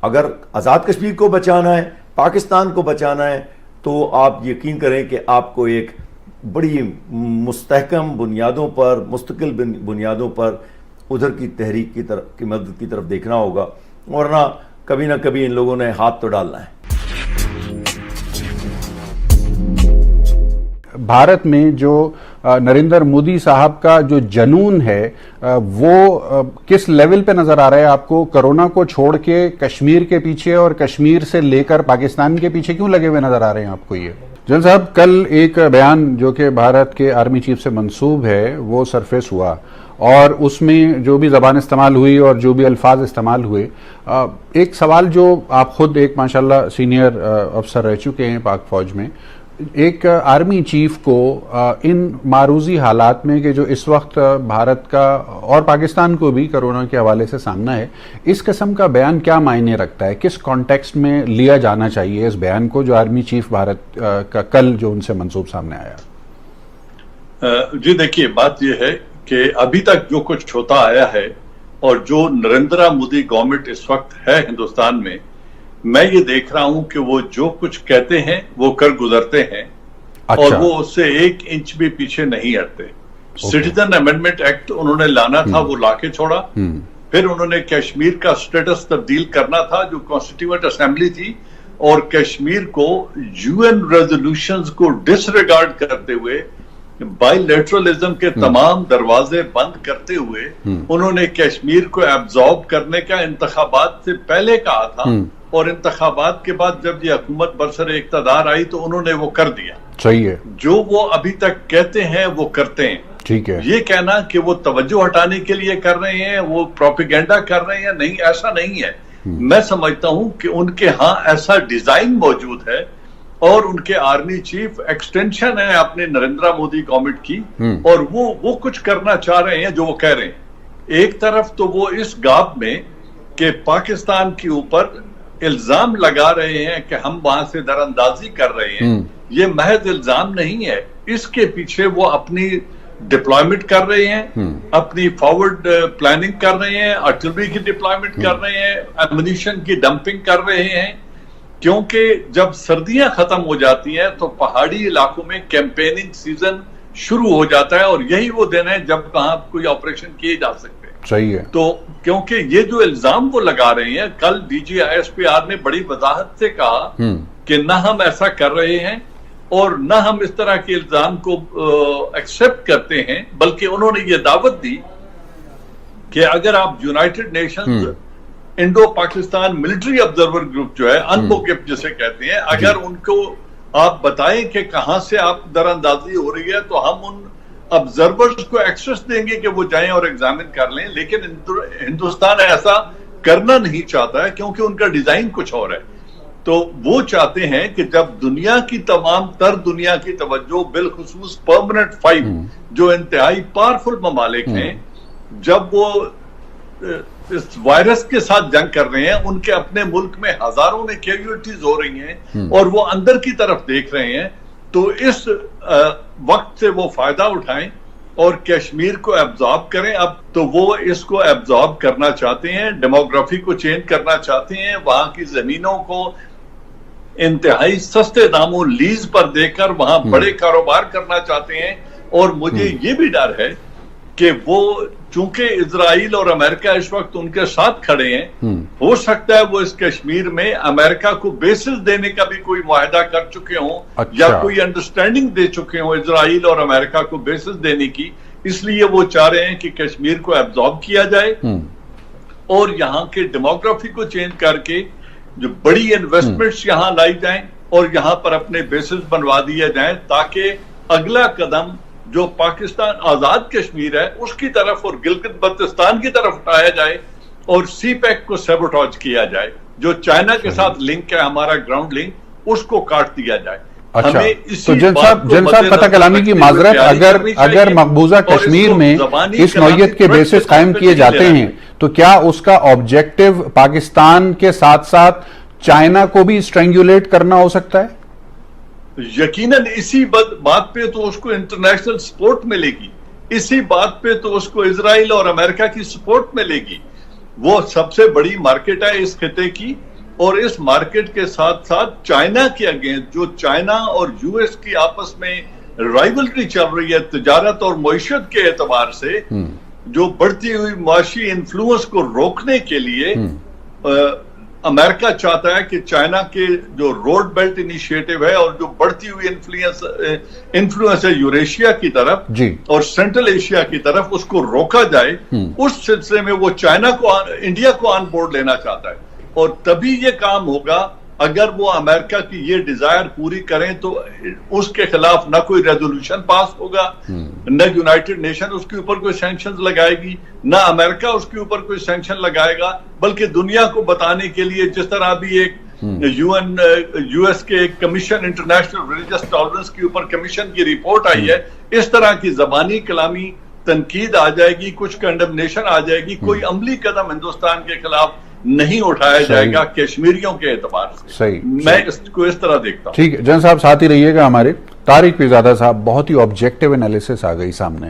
اگر آزاد کشمیر کو بچانا ہے، پاکستان کو بچانا ہے، تو آپ یقین کریں کہ آپ کو ایک بڑی مستحکم بنیادوں پر، مستقل بنیادوں پر ادھر کی تحریک کی مدد کی طرف دیکھنا ہوگا، ورنہ کبھی نہ کبھی ان لوگوں نے ہاتھ تو ڈالنا ہے۔ بھارت میں جو نریندر مودی صاحب کا جو جنون ہے وہ کس لیول پہ نظر آ رہا ہے آپ کو؟ کرونا کو چھوڑ کے کشمیر کے پیچھے اور کشمیر سے لے کر پاکستان کے پیچھے کیوں لگے ہوئے نظر آ رہے ہیں آپ کو یہ؟ جن صاحب، کل ایک بیان جو کہ بھارت کے آرمی چیف سے منسوب ہے وہ سرفیس ہوا، اور اس میں جو بھی زبان استعمال ہوئی اور جو بھی الفاظ استعمال ہوئے، ایک سوال جو آپ خود ایک ماشاءاللہ سینئر افسر رہ چکے ہیں پاک فوج میں، ایک آرمی چیف کو ان معروضی حالات میں کہ جو اس وقت بھارت کا اور پاکستان کو بھی کرونا کے حوالے سے سامنا ہے، اس قسم کا بیان کیا معنی رکھتا ہے؟ کس کانٹیکسٹ میں لیا جانا چاہیے اس بیان کو جو آرمی چیف بھارت کا کل جو ان سے منسوب سامنے آیا؟ جی دیکھیے، بات یہ ہے کہ ابھی تک جو کچھ ہوتا آیا ہے اور جو نریندر مودی گورنمنٹ اس وقت ہے ہندوستان میں یہ دیکھ رہا ہوں کہ وہ جو کچھ کہتے ہیں وہ کر گزرتے ہیں، اور وہ اس سے 1 انچ بھی پیچھے نہیں ہٹتے۔ سٹیزن امینڈمنٹ ایکٹ انہوں نے لانا تھا، وہ لا کے چھوڑا۔ پھر انہوں نے کشمیر کا سٹیٹس تبدیل کرنا تھا جو کانسٹیٹیوئنٹ اسمبلی تھی، اور کشمیر کو UN ریزولوشنز کو ڈس ریگارڈ کرتے ہوئے، بائی لیٹرلزم کے تمام دروازے بند کرتے ہوئے انہوں نے کشمیر کو ایبزارب کرنے کا انتخابات سے پہلے کہا تھا، اور انتخابات کے بعد جب یہ حکومت برسر اقتدار آئی تو انہوں نے وہ کر دیا۔ صحیح ہے، جو وہ ابھی تک کہتے ہیں وہ کرتے ہیں۔ ٹھیک ہے، یہ کہنا کہ وہ توجہ ہٹانے کے لیے کر رہے ہیں، وہ پروپیگنڈا کر رہے ہیں، نہیں، ایسا نہیں ہے۔ میں سمجھتا ہوں کہ ان کے ہاں ایسا ڈیزائن موجود ہے، اور ان کے آرمی چیف ایکسٹینشن ہے اپنے نریندر مودی گورنمنٹ کی، اور وہ کچھ کرنا چاہ رہے ہیں جو وہ کہہ رہے ہیں۔ ایک طرف تو وہ اس گاب میں کہ پاکستان کے اوپر الزام لگا رہے ہیں کہ ہم وہاں سے در اندازی کر رہے ہیں، یہ محض الزام نہیں ہے، اس کے پیچھے وہ اپنی ڈپلائمنٹ کر رہے ہیں، اپنی فارورڈ پلاننگ کر رہے ہیں، آرٹلری کی ڈپلائمنٹ کر رہے ہیں، ایمونیشن کی ڈمپنگ کر رہے ہیں، کیونکہ جب سردیاں ختم ہو جاتی ہیں تو پہاڑی علاقوں میں کیمپیننگ سیزن شروع ہو جاتا ہے، اور یہی وہ دن ہے جب کہاں کوئی آپریشن کیے جا سکتے ہیں۔ صحیح ہے، تو کیونکہ یہ جو الزام وہ لگا رہے ہیں، کل DGISPR نے بڑی وضاحت سے کہا کہ نہ ہم ایسا کر رہے ہیں اور نہ ہم اس طرح کے الزام کو ایکسپٹ کرتے ہیں، بلکہ انہوں نے یہ دعوت دی کہ اگر آپ United Nations Indo Pakistan military observer group جو ہے، انبوگپ جسے کہتے ہیں، اگر ان کو آپ بتائیں کہ کہاں سے آپ در اندازی ہو رہی ہے تو ہم ان آبزرورز کو ایکسس دیں گے کہ وہ جائیں اور ایگزامن کر لیں، لیکن ہندوستان ایسا کرنا نہیں چاہتا ہے کیونکہ ان کا ڈیزائن کچھ اور ہے۔ تو وہ چاہتے ہیں کہ جب دنیا کی تمام تر دنیا کی توجہ، بالخصوص پرماننٹ 5 جو انتہائی پاورفل ممالک ہیں، جب وہ اس وائرس کے ساتھ جنگ کر رہے ہیں، ان کے اپنے ملک میں ہزاروں میں کیجویلٹیز ہو رہی ہیں اور وہ اندر کی طرف دیکھ رہے ہیں، تو اس وقت سے وہ فائدہ اٹھائیں اور کشمیر کو ایبزارب کریں۔ اب تو وہ اس کو ایبزارب کرنا چاہتے ہیں، ڈیموگرافی کو چینج کرنا چاہتے ہیں، وہاں کی زمینوں کو انتہائی سستے داموں لیز پر دے کر وہاں بڑے کاروبار کرنا چاہتے ہیں، اور مجھے یہ بھی ڈر ہے کہ وہ چونکہ اسرائیل اور امریکہ اس وقت ان کے ساتھ کھڑے ہیں، ہو سکتا ہے وہ اس کشمیر میں امریکہ کو بیسز دینے کا بھی کوئی معاہدہ کر چکے ہوں، یا کوئی انڈرسٹینڈنگ دے چکے ہوں اسرائیل اور امریکہ کو بیسز دینے کی، اس لیے وہ چاہ رہے ہیں کہ کشمیر کو ایبزارب کیا جائے اور یہاں کے ڈیموگرافی کو چینج کر کے جو بڑی انویسٹمنٹس یہاں لائی جائیں اور یہاں پر اپنے بیسز بنوا دیے جائیں، تاکہ اگلا قدم جو پاکستان آزاد کشمیر ہے اس کی طرف اور گلگت بلتستان کی طرف اٹھایا جائے، اور سی پیک کو سیبوٹاج کیا جائے، جو چائنا کے ساتھ لنک ہے ہمارا گراؤنڈ لنک، اس کو کاٹ دیا جائے۔ اچھا، تو جن صاحب فتح کلامی کی معذرت، اگر مقبوضہ کشمیر میں اس نوعیت کے بیسز قائم کیے جاتے ہیں تو کیا اس کا آبجیکٹو پاکستان کے ساتھ ساتھ چائنا کو بھی اسٹرینگولیٹ کرنا ہو سکتا ہے؟ یقیناً اسی بات پہ تو اس کو انٹرنیشنل سپورٹ ملے گی، اسی بات پہ تو اس کو اسرائیل اور امریکہ کی سپورٹ ملے گی۔ وہ سب سے بڑی مارکیٹ ہے اس خطے کی، اور اس مارکیٹ کے ساتھ ساتھ چائنا کے اگینسٹ جو چائنا اور یو ایس کی آپس میں رائیولری چل رہی ہے تجارت اور معیشت کے اعتبار سے، جو بڑھتی ہوئی معاشی انفلوئنس کو روکنے کے لیے امریکہ چاہتا ہے کہ چائنا کے جو روڈ بیلٹ انیشیٹو ہے اور جو بڑھتی ہوئی انفلوئنس ہے یوریشیا کی طرف اور سینٹرل ایشیا کی طرف، اس کو روکا جائے۔ اس سلسلے میں وہ چائنا کو انڈیا کو آن بورڈ لینا چاہتا ہے، اور تبھی یہ کام ہوگا اگر وہ امریکہ کی یہ ڈیزائر پوری کریں تو اس کے خلاف نہ کوئی ریزولوشن پاس ہوگا، نہ یونائٹڈ نیشن اس کے اوپر کوئی سینکشنز لگائے گی، نہ امریکہ اس کے اوپر کوئی سینکشن لگائے گا، بلکہ دنیا کو بتانے کے لیے جس طرح ابھی ایک یو ایس کے ایک کمیشن انٹرنیشنل ریلیجس ٹالرنس کے اوپر کمیشن کی رپورٹ آئی ہے، اس طرح کی زبانی کلامی تنقید آ جائے گی، کچھ کنڈمنیشن آ جائے گی، کوئی عملی قدم ہندوستان کے خلاف نہیں اٹھایا جائے گا کشمیریوں کے اعتبار سے۔ میں اس کو اس طرح دیکھتا ہوں۔ ٹھیک ہے جن صاحب، ساتھ ہی رہیے گا ہمارے۔ طارق پیرزادہ صاحب، بہت ہی آبجیکٹیو انالیسس آ گئی سامنے،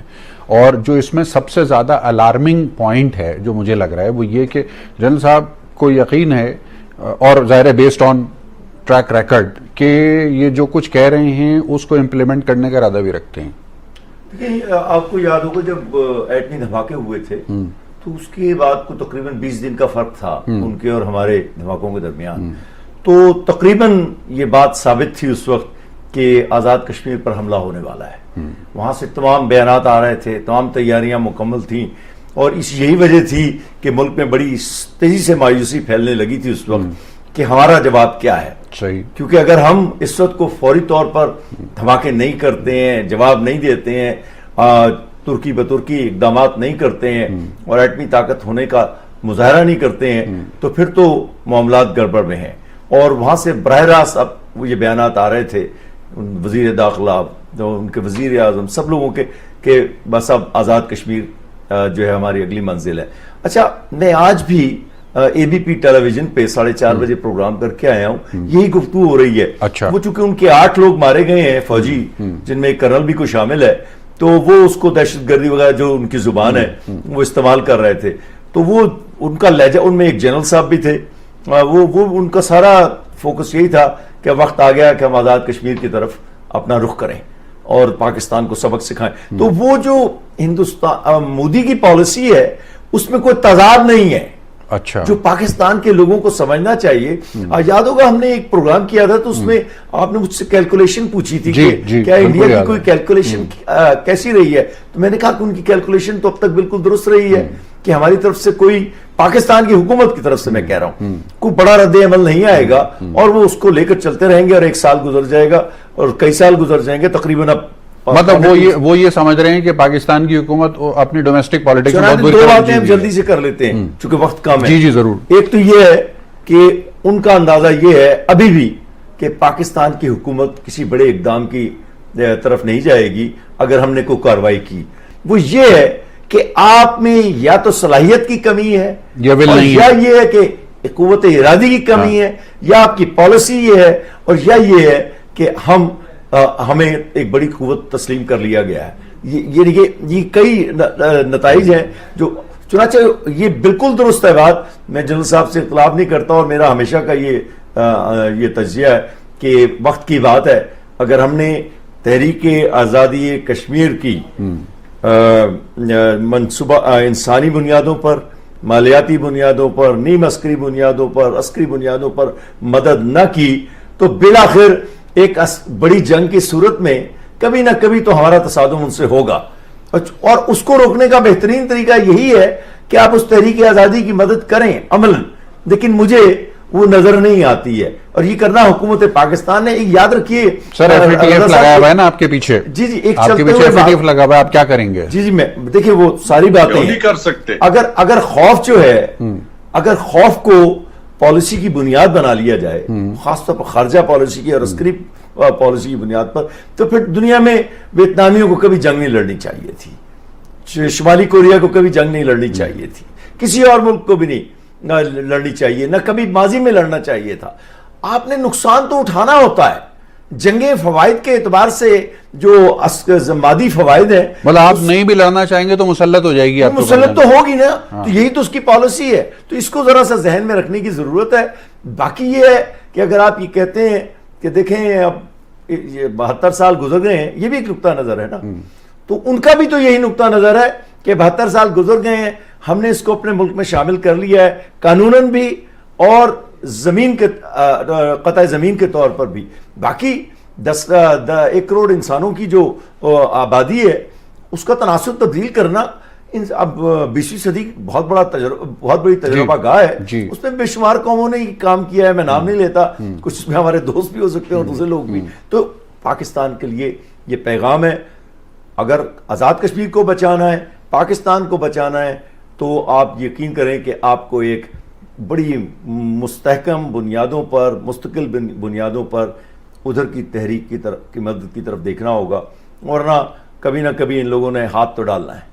اور جو اس میں سب سے زیادہ الارمنگ پوائنٹ ہے جو مجھے لگ رہا ہے وہ یہ کہ جن صاحب کو یقین ہے، اور ظاہر ہے بیسڈ آن ٹریک ریکارڈ، کہ یہ جو کچھ کہہ رہے ہیں اس کو امپلیمنٹ کرنے کا ارادہ بھی رکھتے ہیں۔ دیکھیں، آپ کو یاد ہوگا جب ایٹمی دھماکے ہوئے تھے تو اس کے بعد کو تقریباً 20 دن کا فرق تھا ان کے اور ہمارے دھماکوں کے درمیان، تو تقریباً یہ بات ثابت تھی اس وقت کہ آزاد کشمیر پر حملہ ہونے والا ہے۔ وہاں سے تمام بیانات آ رہے تھے، تمام تیاریاں مکمل تھیں، اور یہی وجہ تھی کہ ملک میں بڑی تیزی سے مایوسی پھیلنے لگی تھی اس وقت کہ ہمارا جواب کیا ہے۔ کیونکہ اگر ہم اس وقت کو فوری طور پر دھماکے نہیں کرتے ہیں، جواب نہیں دیتے ہیں، ترکی بترکی اقدامات نہیں کرتے ہیں اور ایٹمی طاقت ہونے کا مظاہرہ نہیں کرتے ہیں، تو پھر تو معاملات گڑبڑ میں ہیں۔ اور وہاں سے براہ راست اب یہ بیانات آ رہے تھے وزیر داخلہ، ان کے وزیر اعظم، سب لوگوں کے کہ بس اب آزاد کشمیر جو ہے ہماری اگلی منزل ہے۔ اچھا، میں آج بھی اے بی پی ٹیلی ویژن پہ 4:30 بجے پروگرام کر کے آیا ہوں، یہی گفتگو ہو رہی ہے۔ وہ چونکہ ان کے 8 لوگ مارے گئے ہیں فوجی، جن میں ایک کرنل بھی کوئی شامل ہے، تو وہ اس کو دہشت گردی وغیرہ جو ان کی زبان ہے وہ استعمال کر رہے تھے، تو وہ ان کا لہجہ، ان میں ایک جنرل صاحب بھی تھے، وہ ان کا سارا فوکس یہی تھا کہ وقت آ گیا کہ ہم آزاد کشمیر کی طرف اپنا رخ کریں اور پاکستان کو سبق سکھائیں۔ تو وہ جو ہندوستان مودی کی پالیسی ہے اس میں کوئی تضاد نہیں ہے، اچھا، جو پاکستان کے لوگوں کو سمجھنا چاہیے۔ یاد ہوگا ہم نے ایک پروگرام کیا تھا تو اس میں آپ نے مجھ سے کیلکولیشن پوچھی تھی کہ کیا انڈیا کی کوئی کیلکولیشن کیسی رہی ہے، تو میں نے کہا کہ ان کی کیلکولیشن تو اب تک بالکل درست رہی ہے کہ ہماری طرف سے کوئی، پاکستان کی حکومت کی طرف سے میں کہہ رہا ہوں، کوئی بڑا رد عمل نہیں آئے گا، اور وہ اس کو لے کر چلتے رہیں گے، اور 1 سال گزر جائے گا اور کئی سال گزر جائیں گے تقریباً۔ اب مطلب وہ یہ سمجھ رہے ہیں کہ پاکستان کی حکومت اپنی ڈومیسٹک پالیٹکس میں بہت بری دو باتیں ہم جلدی سے کر لیتے ہیں چونکہ وقت کم ہے۔ جی ضرور۔ ایک تو یہ ہے کہ ان کا اندازہ یہ ہے ابھی بھی کہ پاکستان کی حکومت کسی بڑے اقدام کی طرف نہیں جائے گی اگر ہم نے کوئی کارروائی کی۔ وہ یہ ہے کہ آپ میں یا تو صلاحیت کی کمی ہے، یا یہ ہے کہ قوت ارادی کی کمی ہے، یا آپ کی پالیسی یہ ہے، اور یا یہ ہے کہ ہمیں ایک بڑی قوت تسلیم کر لیا گیا ہے۔ یہ کئی نتائج ہیں جو، چنانچہ یہ بالکل درست ہے بات، میں جنرل صاحب سے اختلاف نہیں کرتا، اور میرا ہمیشہ کا یہ تجزیہ ہے کہ وقت کی بات ہے، اگر ہم نے تحریک آزادی کشمیر کی منصوبہ انسانی بنیادوں پر، مالیاتی بنیادوں پر، نیم عسکری بنیادوں پر، عسکری بنیادوں پر مدد نہ کی تو بالآخر ایک بڑی جنگ کی صورت میں کبھی نہ کبھی تو ہمارا تصادم ان سے ہوگا، اور اس کو روکنے کا بہترین طریقہ یہی ہے کہ آپ اس تحریک آزادی کی مدد کریں عملاً، لیکن مجھے وہ نظر نہیں آتی ہے، اور یہ کرنا حکومت پاکستان نے۔ یاد رکھیے سر، ایف اے ٹی ایف لگایا ہوا ہے نا آپ کے پیچھے، جی ایک آپ کے پیچھے ایف اے ٹی ایف لگا ہوا ہے، آپ کیا کریں گے؟ جی میں دیکھیں وہ ساری باتیں نہیں کر سکتے۔ اگر خوف جو ہے، اگر خوف کو پالیسی کی بنیاد بنا لیا جائے، خاص طور پر خارجہ پالیسی کی اور عسکری پالیسی کی بنیاد پر، تو پھر دنیا میں ویتنامیوں کو کبھی جنگ نہیں لڑنی چاہیے تھی، شمالی کوریا کو کبھی جنگ نہیں لڑنی چاہیے تھی، کسی اور ملک کو بھی نہیں لڑنی چاہیے، نہ کبھی ماضی میں لڑنا چاہیے تھا۔ آپ نے نقصان تو اٹھانا ہوتا ہے، جنگیں فوائد کے اعتبار سے جو مادی فوائد ہیں، مطلب آپ نہیں بھی لڑنا چاہیں گے تو مسلط ہو جائے گی آپ کو، مسلط تو ہوگی نا، تو یہی تو اس کی پالیسی ہے، تو اس کو ذرا سا ذہن میں رکھنے کی ضرورت ہے۔ باقی یہ ہے کہ اگر آپ یہ کہتے ہیں کہ دیکھیں اب یہ 72 سال گزر گئے ہیں، یہ بھی ایک نقطہ نظر ہے نا، تو ان کا بھی تو یہی نقطہ نظر ہے کہ 72 سال گزر گئے ہیں، ہم نے اس کو اپنے ملک میں شامل کر لیا ہے، قانوناً بھی اور زمین کے قطع زمین کے طور پر بھی۔ باقی 1 کروڑ انسانوں کی جو آبادی ہے اس کا تناسب تبدیل کرنا، اب 20ویں صدی بہت بڑی تجربہ گاہ ہے، اس میں بے شمار قوموں نے کام کیا ہے، میں نام نہیں لیتا، کچھ اس میں ہمارے دوست بھی ہو سکتے ہیں اور دوسرے لوگ بھی۔ تو پاکستان کے لیے یہ پیغام ہے، اگر آزاد کشمیر کو بچانا ہے، پاکستان کو بچانا ہے، تو آپ یقین کریں کہ آپ کو ایک بڑی مستحکم بنیادوں پر، مستقل بنیادوں پر ادھر کی تحریک کی مدد کی طرف دیکھنا ہوگا، ورنہ کبھی نہ کبھی ان لوگوں نے ہاتھ تو ڈالنا ہے۔